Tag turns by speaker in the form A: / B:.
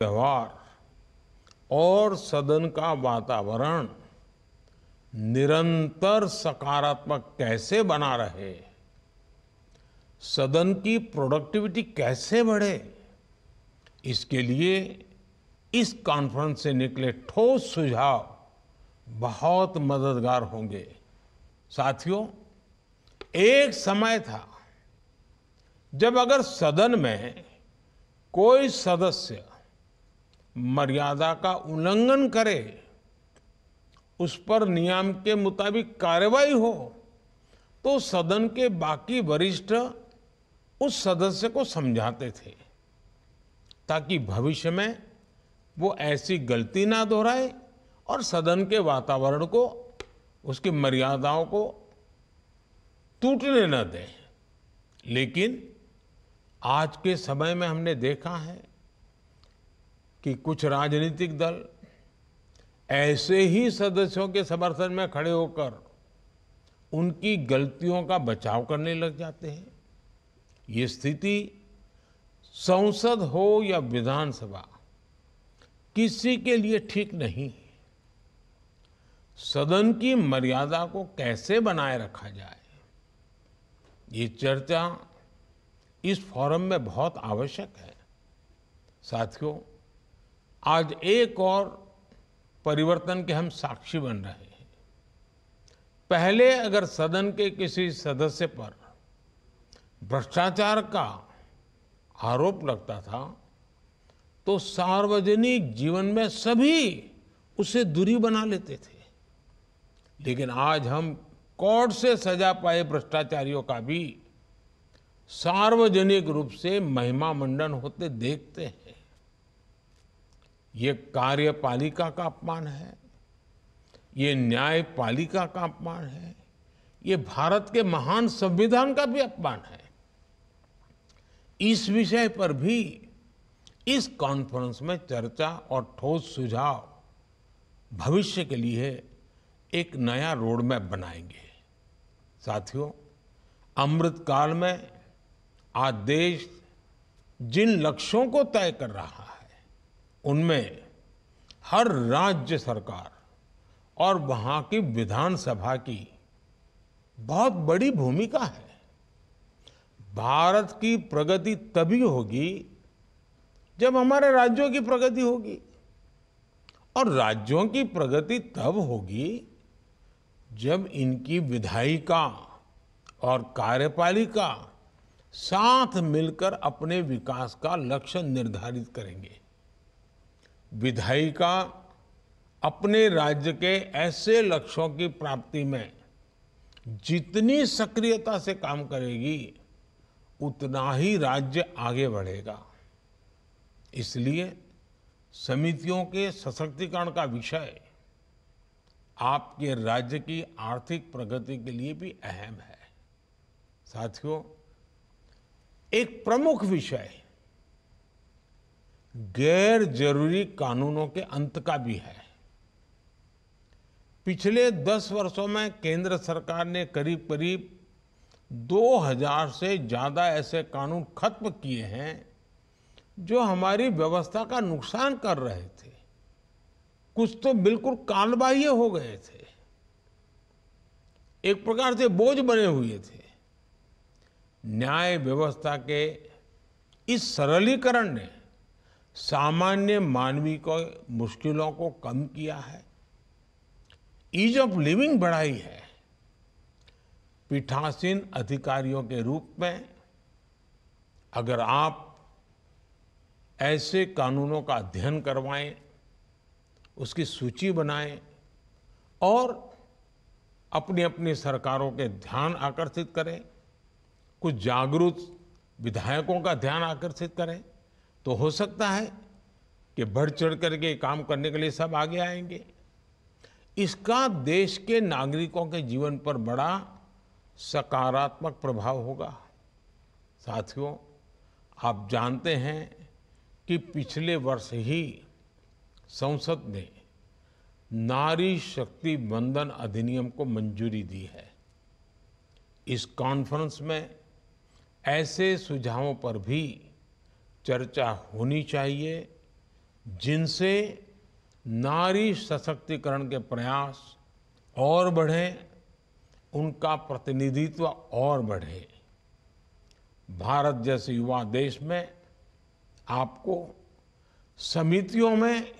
A: व्यवहार और सदन का वातावरण निरंतर सकारात्मक कैसे बना रहे, सदन की प्रोडक्टिविटी कैसे बढ़े, इसके लिए इस कॉन्फ्रेंस से निकले ठोस सुझाव बहुत मददगार होंगे। साथियों, एक समय था जब अगर सदन में कोई सदस्य मर्यादा का उल्लंघन करे, उस पर नियम के मुताबिक कार्रवाई हो, तो सदन के बाकी वरिष्ठ उस सदस्य को समझाते थे ताकि भविष्य में वो ऐसी गलती ना दोहराए और सदन के वातावरण को, उसकी मर्यादाओं को टूटने न दे। लेकिन आज के समय में हमने देखा है कि कुछ राजनीतिक दल ऐसे ही सदस्यों के समर्थन में खड़े होकर उनकी गलतियों का बचाव करने लग जाते हैं। ये स्थिति संसद हो या विधानसभा, किसी के लिए ठीक नहीं। सदन की मर्यादा को कैसे बनाए रखा जाए, ये चर्चा इस फोरम में बहुत आवश्यक है। साथियों, आज एक और परिवर्तन के हम साक्षी बन रहे हैं। पहले अगर सदन के किसी सदस्य पर भ्रष्टाचार का आरोप लगता था तो सार्वजनिक जीवन में सभी उससे दूरी बना लेते थे। लेकिन आज हम कोर्ट से सजा पाए भ्रष्टाचारियों का भी सार्वजनिक रूप से महिमा मंडन होते देखते हैं। ये कार्यपालिका का अपमान है, ये न्यायपालिका का अपमान है, ये भारत के महान संविधान का भी अपमान है। इस विषय पर भी इस कॉन्फ्रेंस में चर्चा और ठोस सुझाव भविष्य के लिए एक नया रोड मैप बनाएंगे। साथियों, अमृत काल में आज देश जिन लक्ष्यों को तय कर रहा है, उनमें हर राज्य सरकार और वहां की विधानसभा की बहुत बड़ी भूमिका है। भारत की प्रगति तभी होगी जब हमारे राज्यों की प्रगति होगी, और राज्यों की प्रगति तब होगी जब इनकी विधायिका और कार्यपालिका साथ मिलकर अपने विकास का लक्ष्य निर्धारित करेंगे। विधायिका अपने राज्य के ऐसे लक्ष्यों की प्राप्ति में जितनी सक्रियता से काम करेगी, उतना ही राज्य आगे बढ़ेगा। इसलिए समितियों के सशक्तिकरण का विषय आपके राज्य की आर्थिक प्रगति के लिए भी अहम है। साथियों, एक प्रमुख विषय गैर जरूरी कानूनों के अंत का भी है। पिछले 10 वर्षों में केंद्र सरकार ने करीब करीब 2000 से ज्यादा ऐसे कानून खत्म किए हैं जो हमारी व्यवस्था का नुकसान कर रहे थे। कुछ तो बिल्कुल कालबाह्य हो गए थे, एक प्रकार से बोझ बने हुए थे। न्याय व्यवस्था के इस सरलीकरण ने सामान्य मानवीय को मुश्किलों को कम किया है, ईज ऑफ लिविंग बढ़ाई है। पीठासीन अधिकारियों के रूप में अगर आप ऐसे कानूनों का अध्ययन करवाएं, उसकी सूची बनाएं और अपनी अपनी सरकारों के ध्यान आकर्षित करें, कुछ जागरूक विधायकों का ध्यान आकर्षित करें, तो हो सकता है कि बढ़ चढ़ करके काम करने के लिए सब आगे आएंगे। इसका देश के नागरिकों के जीवन पर बड़ा सकारात्मक प्रभाव होगा। साथियों, आप जानते हैं कि पिछले वर्ष ही संसद ने नारी शक्ति वंदन अधिनियम को मंजूरी दी है। इस कॉन्फ्रेंस में ऐसे सुझावों पर भी चर्चा होनी चाहिए जिनसे नारी सशक्तिकरण के प्रयास और बढ़ें, उनका प्रतिनिधित्व और बढ़े। भारत जैसे युवा देश में आपको समितियों में